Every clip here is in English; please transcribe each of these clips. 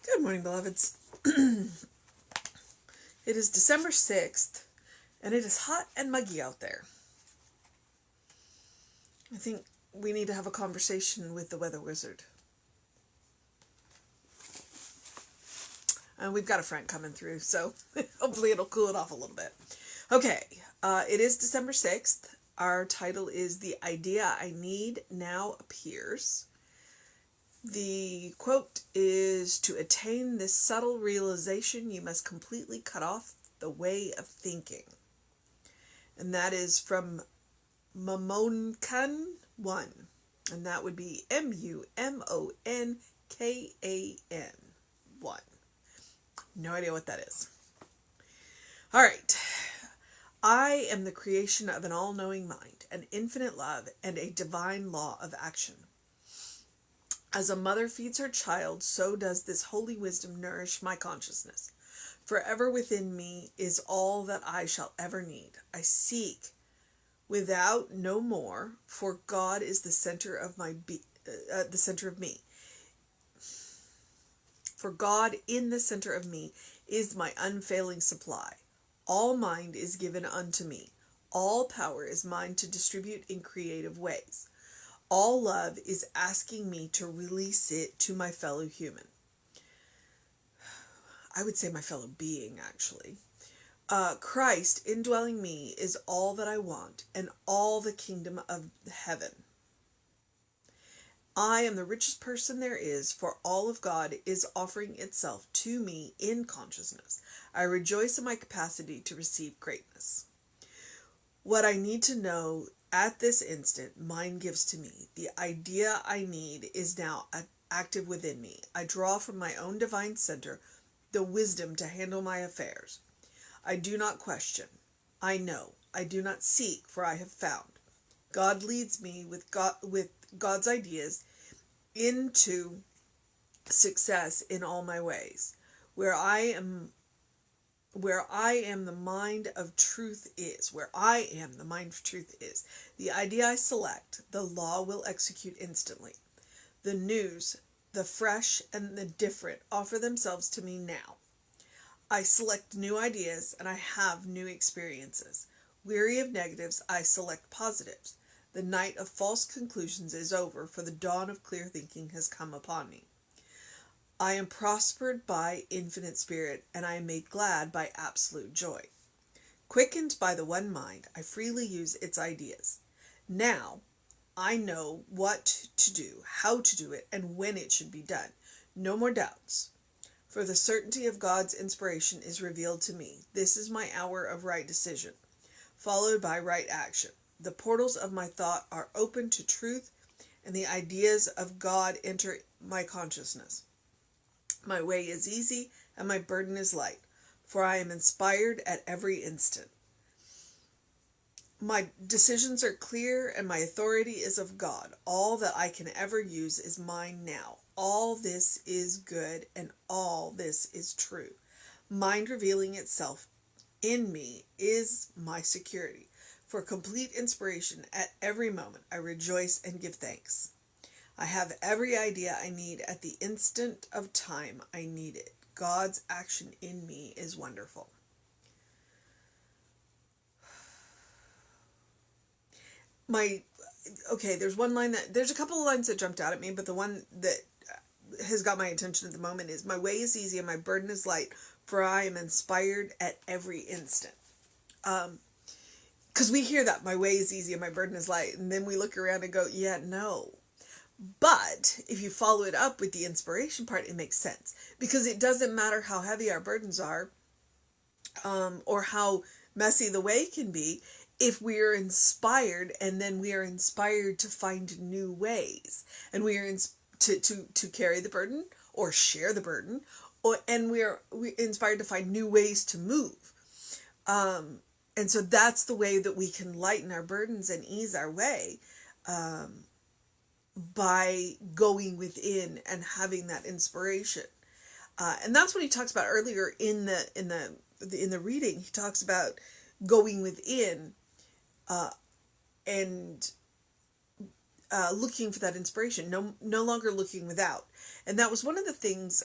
Good morning, beloveds. It is December 6th, and it is hot and muggy out there. I think we need to have a conversation with the weather wizard. We've got a front coming through, so hopefully it'll cool it off a little bit. Okay, it is December 6th. Our title is The Idea I Need Now Appears. The quote is, "To attain this subtle realization, you must completely cut off the way of thinking." And that is from Mamonkan 1. And that would be Mumonkan 1. No idea what that is. All right. I am the creation of an all-knowing mind, an infinite love, and a divine law of action. As a mother feeds her child, so does this holy wisdom nourish my consciousness. Forever within me is all that I shall ever need. I seek without no more, for God is the center of the center of me. For God in the center of me is my unfailing supply. All mind is given unto me. All power is mine to distribute in creative ways. All love is asking me to release it to my fellow human. I would say my fellow being, actually. Christ indwelling me is all that I want, and all the kingdom of heaven. I am the richest person there is, for all of God is offering itself to me in consciousness. I rejoice in my capacity to receive greatness. What I need to know at this instant, mind gives to me. The idea I need is now active within me. I draw from my own divine center the wisdom to handle my affairs. I do not question. I know. I do not seek, for I have found. God leads me with God's ideas into success in all my ways. Where I am the mind of truth is, the idea I select, the law will execute instantly. The news, the fresh and the different offer themselves to me now. I select new ideas and I have new experiences. Weary of negatives, I select positives. The night of false conclusions is over, for the dawn of clear thinking has come upon me. I am prospered by infinite spirit, and I am made glad by absolute joy. Quickened by the one mind, I freely use its ideas. Now, I know what to do, how to do it, and when it should be done. No more doubts. For the certainty of God's inspiration is revealed to me. This is my hour of right decision, followed by right action. The portals of my thought are open to truth, and the ideas of God enter my consciousness. My way is easy, and my burden is light, for I am inspired at every instant. My decisions are clear, and my authority is of God. All that I can ever use is mine now. All this is good, and all this is true. Mind revealing itself in me is my security. For complete inspiration at every moment, I rejoice and give thanks. I have every idea I need at the instant of time I need it. God's action in me is wonderful. There's a couple of lines that jumped out at me, but the one that has got my attention at the moment is, my way is easy and my burden is light, for I am inspired at every instant. Because we hear that, my way is easy and my burden is light, and then we look around and go, yeah, no. But if you follow it up with the inspiration part, it makes sense. Because it doesn't matter how heavy our burdens are, or how messy the way can be, if we are inspired, and then we are inspired to find new ways, and we are to carry the burden or share the burden, and we're inspired to find new ways to move. And so that's the way that we can lighten our burdens and ease our way, by going within and having that inspiration. And that's what he talks about earlier in the reading. He talks about going within, and looking for that inspiration, no longer looking without. And that was one of the things,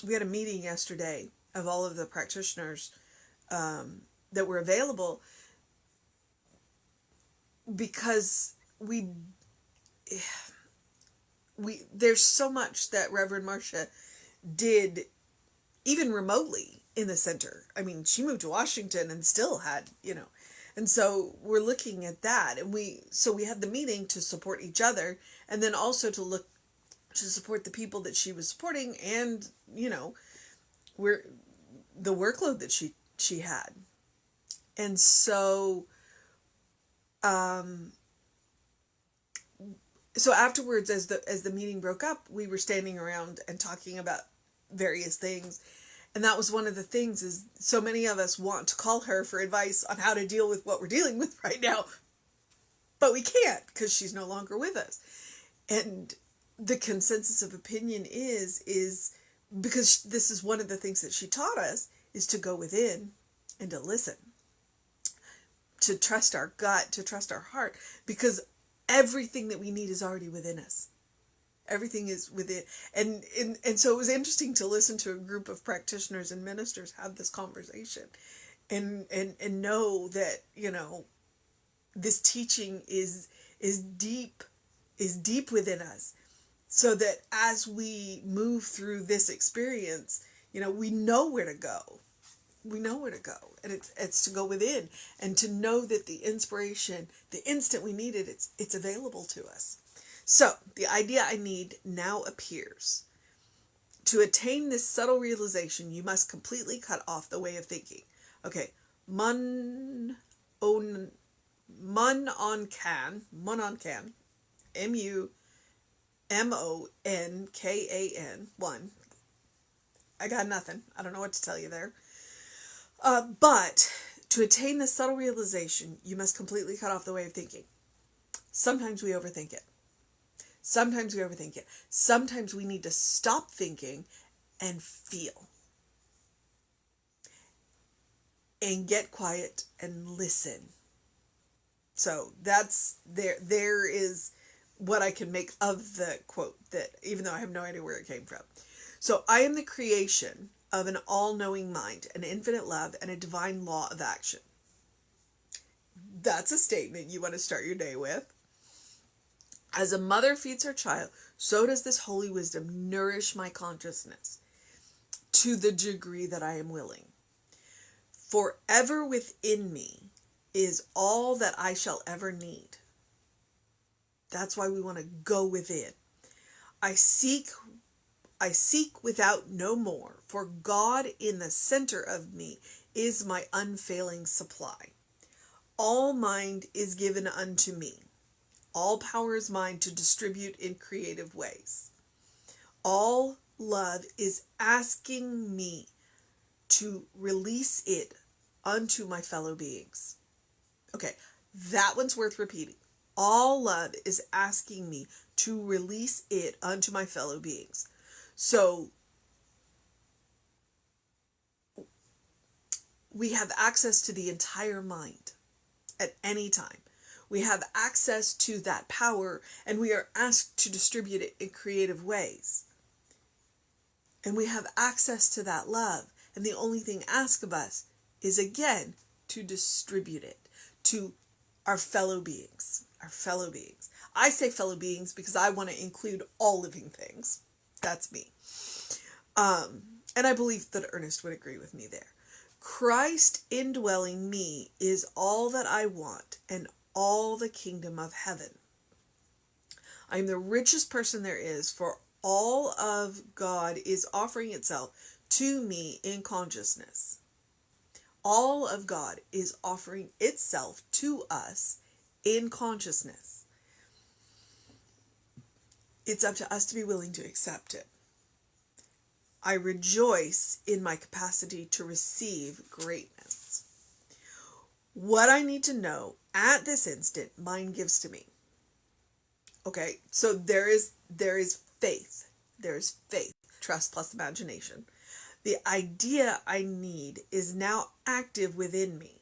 we had a meeting yesterday of all of the practitioners that were available, because there's so much that Reverend Marcia did, even remotely, in the center. I mean, she moved to Washington and still had, and so we're looking at that, and we had the meeting to support each other, and then also to support the people that she was supporting, and we're the workload that she had. And so so afterwards, as the meeting broke up, we were standing around and talking about various things. And that was one of the things, is so many of us want to call her for advice on how to deal with what we're dealing with right now, but we can't, because she's no longer with us. And the consensus of opinion is because this is one of the things that she taught us, is to go within and to listen, to trust our gut, to trust our heart, because everything that we need is already within us. Everything is within. And so it was interesting to listen to a group of practitioners and ministers have this conversation, and know that, this teaching is deep within us, so that as we move through this experience, we know where to go. We know where to go, and it's to go within, and to know that the inspiration, the instant we need it, it's available to us. So the idea I need now appears. To attain this subtle realization, you must completely cut off the way of thinking. Okay, mun on can, MUMONKAN, one. I got nothing. I don't know what to tell you there. But to attain this subtle realization, you must completely cut off the way of thinking. Sometimes we overthink it. Sometimes we need to stop thinking and feel. And get quiet and listen. So that's there is what I can make of the quote, that even though I have no idea where it came from. So I am the creation of an all-knowing mind, an infinite love, and a divine law of action. That's a statement you want to start your day with. As a mother feeds her child, so does this holy wisdom nourish my consciousness to the degree that I am willing. Forever within me is all that I shall ever need. That's why we want to go within. I seek without no more, for God in the center of me is my unfailing supply. All mind is given unto me. All power is mine to distribute in creative ways. All love is asking me to release it unto my fellow beings. Okay, that one's worth repeating. All love is asking me to release it unto my fellow beings. So we have access to the entire mind at any time. We have access to that power, and we are asked to distribute it in creative ways. And we have access to that love, and the only thing asked of us is, again, to distribute it to our fellow beings. Our fellow beings. I say fellow beings because I want to include all living things. That's me. And I believe that Ernest would agree with me there. Christ indwelling me is all that I want, and all the kingdom of heaven. I am the richest person there is, for all of God is offering itself to me in consciousness. All of God is offering itself to us in consciousness. It's up to us to be willing to accept it. I rejoice in my capacity to receive greatness. What I need to know at this instant, mind gives to me. Okay, so there is faith. There is faith, trust plus imagination. The idea I need is now active within me.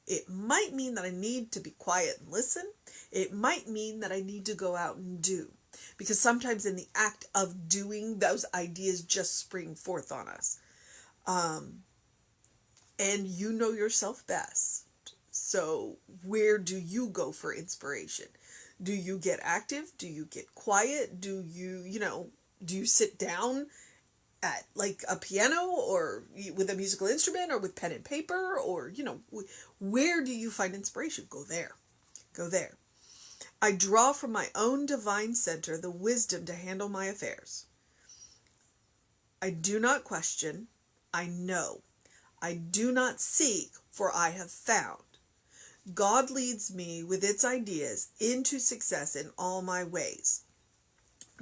It might mean that I need to be quiet and listen. It might mean that I need to go out and do. Because sometimes in the act of doing, those ideas just spring forth on us. And you know yourself best. So where do you go for inspiration? Do you get active? Do you get quiet? Do you sit down at like a piano or with a musical instrument or with pen and paper? Or, where do you find inspiration? Go there. Go there. I draw from my own divine center the wisdom to handle my affairs. I do not question. I know. I do not seek, for I have found. God leads me with its ideas into success in all my ways.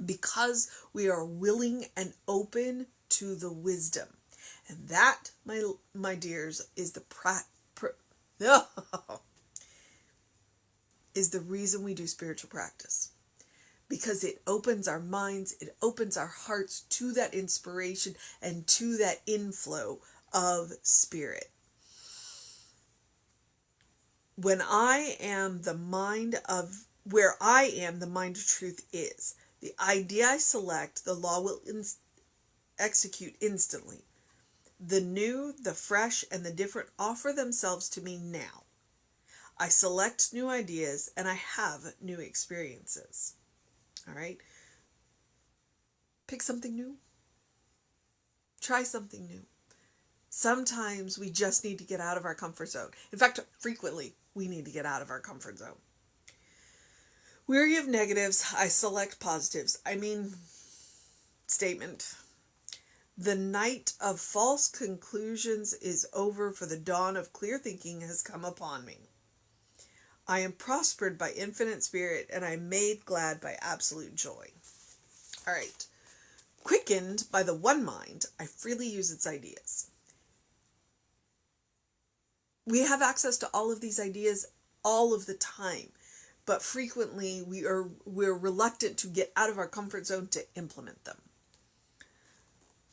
Because we are willing and open to the wisdom. And that, my dears, is is the reason we do spiritual practice. Because it opens our minds, it opens our hearts to that inspiration and to that inflow of spirit. When I am the mind of, where I am, the mind of truth is. The idea I select, the law will execute instantly. The new, the fresh, and the different offer themselves to me now. I select new ideas and I have new experiences. All right? Pick something new. Try something new. Sometimes we just need to get out of our comfort zone. In fact, frequently we need to get out of our comfort zone. Weary of negatives, I select positives. Statement. The night of false conclusions is over, for the dawn of clear thinking has come upon me. I am prospered by infinite spirit, and I am made glad by absolute joy. All right. Quickened by the one mind, I freely use its ideas. We have access to all of these ideas all of the time, but frequently we're reluctant to get out of our comfort zone to implement them.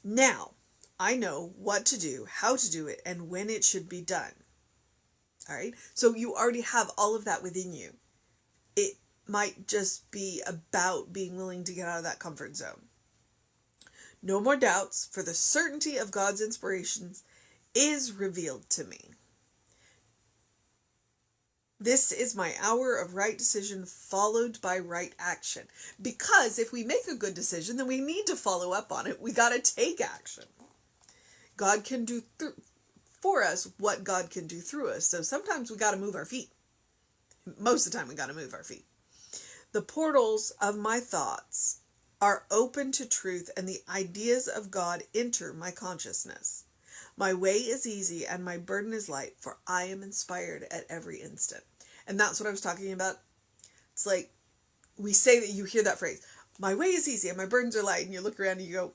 Now, I know what to do, how to do it, and when it should be done. All right? So you already have all of that within you. It might just be about being willing to get out of that comfort zone. No more doubts, for the certainty of God's inspirations is revealed to me. This is my hour of right decision followed by right action. Because if we make a good decision, then we need to follow up on it. We got to take action. God can do for us what God can do through us. So sometimes we got to move our feet. Most of the time we got to move our feet. The portals of my thoughts are open to truth, and the ideas of God enter my consciousness. My way is easy and my burden is light, for I am inspired at every instant. And that's what I was talking about. It's like we say that, you hear that phrase, my way is easy and my burdens are light, and you look around and you go,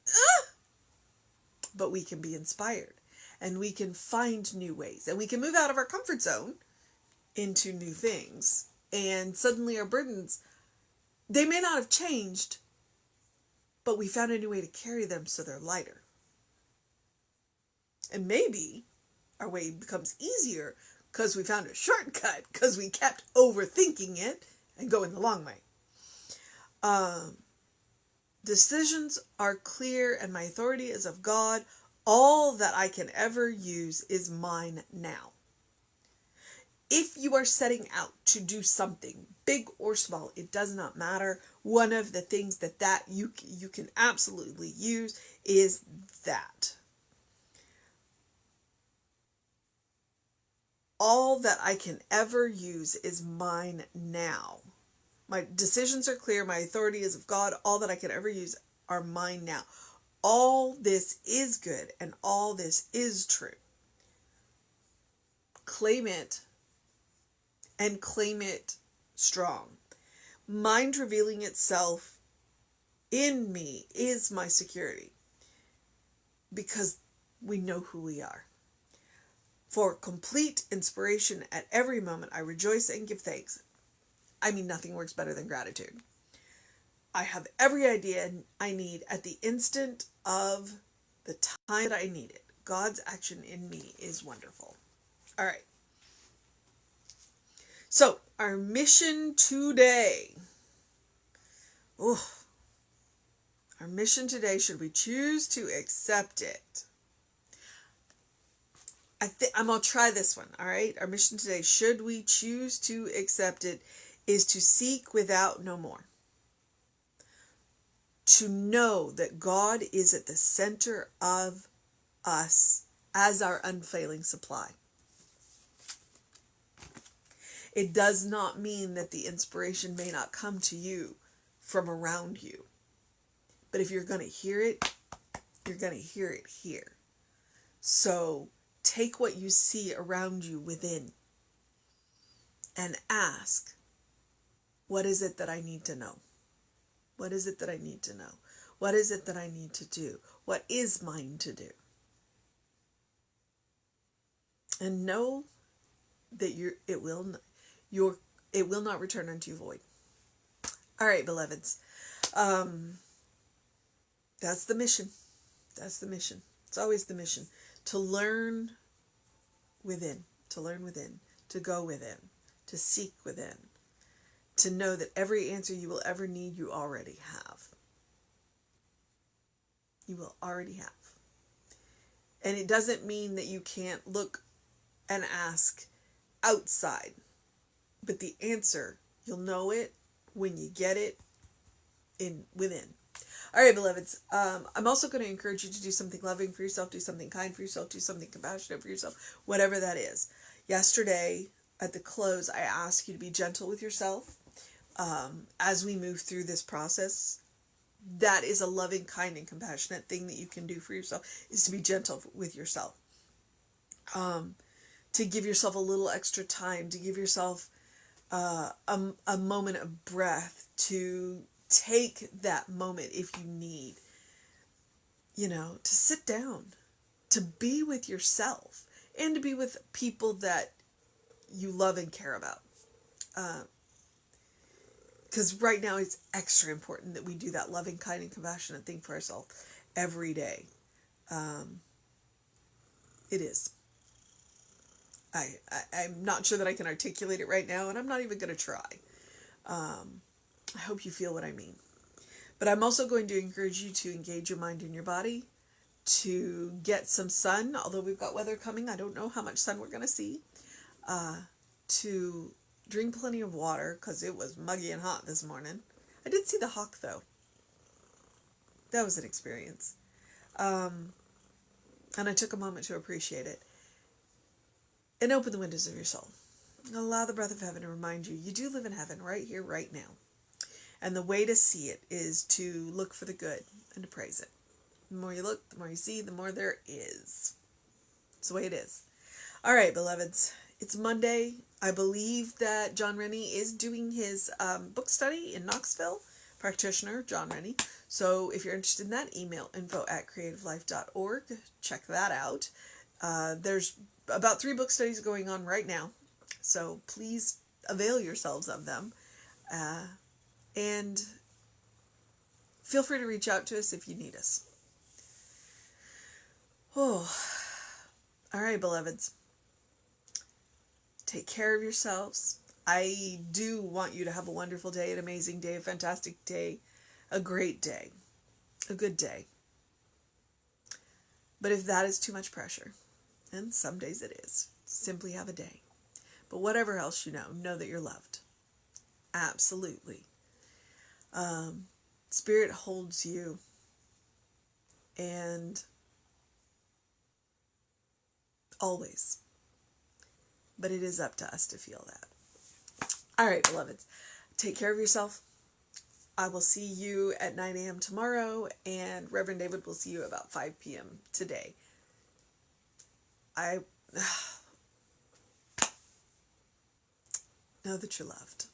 ah! But we can be inspired and we can find new ways and we can move out of our comfort zone into new things. And suddenly our burdens, they may not have changed, but we found a new way to carry them so they're lighter. And maybe our way becomes easier because we found a shortcut, because we kept overthinking it and going the long way. Decisions are clear and my authority is of God. All that I can ever use is mine now. If you are setting out to do something, big or small, it does not matter. One of the things that you can absolutely use is that. All that I can ever use is mine now. My decisions are clear. My authority is of God. All that I can ever use are mine now. All this is good and all this is true. Claim it and claim it strong. Mind revealing itself in me is my security, because we know who we are. For complete inspiration at every moment, I rejoice and give thanks. Nothing works better than gratitude. I have every idea I need at the instant of the time that I need it. God's action in me is wonderful. All right. So, our mission today. Oh, our mission today, should we choose to accept it? I'm going to try this one, all right? Our mission today, should we choose to accept it, is to seek without no more. To know that God is at the center of us as our unfailing supply. It does not mean that the inspiration may not come to you from around you. But if you're going to hear it, you're going to hear it here. So take what you see around you within and ask, what is it that I need to know? What is it that I need to know? What is it that I need to do? What is mine to do? And know that it will not return unto you void. All right, beloveds. That's the mission. That's the mission. It's always the mission. To learn within. To learn within. To go within. To seek within. To know that every answer you will ever need, you already have. You will already have. And it doesn't mean that you can't look and ask outside. But the answer, you'll know it when you get it within. All right, beloveds. I'm also going to encourage you to do something loving for yourself, do something kind for yourself, do something compassionate for yourself, whatever that is. Yesterday, at the close, I asked you to be gentle with yourself. As we move through this process, that is a loving, kind, and compassionate thing that you can do for yourself, is to be gentle with yourself. To give yourself a little extra time, to give yourself a moment of breath, to take that moment if you need, to sit down, to be with yourself, and to be with people that you love and care about. Because right now it's extra important that we do that loving, kind, and compassionate thing for ourselves every day. It is. I'm not sure that I can articulate it right now, and I'm not even going to try. I hope you feel what I mean. But I'm also going to encourage you to engage your mind and your body, to get some sun, although we've got weather coming. I don't know how much sun we're going to see. To drink plenty of water, because it was muggy and hot this morning. I did see the hawk, though. That was an experience. And I took a moment to appreciate it. And open the windows of your soul. Allow the breath of heaven to remind you do live in heaven right here, right now. And the way to see it is to look for the good and to praise it. The more you look, the more you see, the more there is. It's the way it is. All right, beloveds. It's Monday. I believe that John Rennie is doing his book study in Knoxville. Practitioner, John Rennie. So if you're interested in that, email info@creativelife.org. Check that out. There's about 3 book studies going on right now. So please avail yourselves of them. And feel free to reach out to us if you need us. Oh, all right, beloveds. Take care of yourselves. I do want you to have a wonderful day, an amazing day, a fantastic day, a great day, a good day. But if that is too much pressure, and some days it is, simply have a day. But whatever else know that you're loved. Absolutely. Spirit holds you, and always. But it is up to us to feel that. All right, beloveds. Take care of yourself. I will see you at 9 a.m. tomorrow, and Reverend David will see you about 5 p.m. today. I know that you're loved.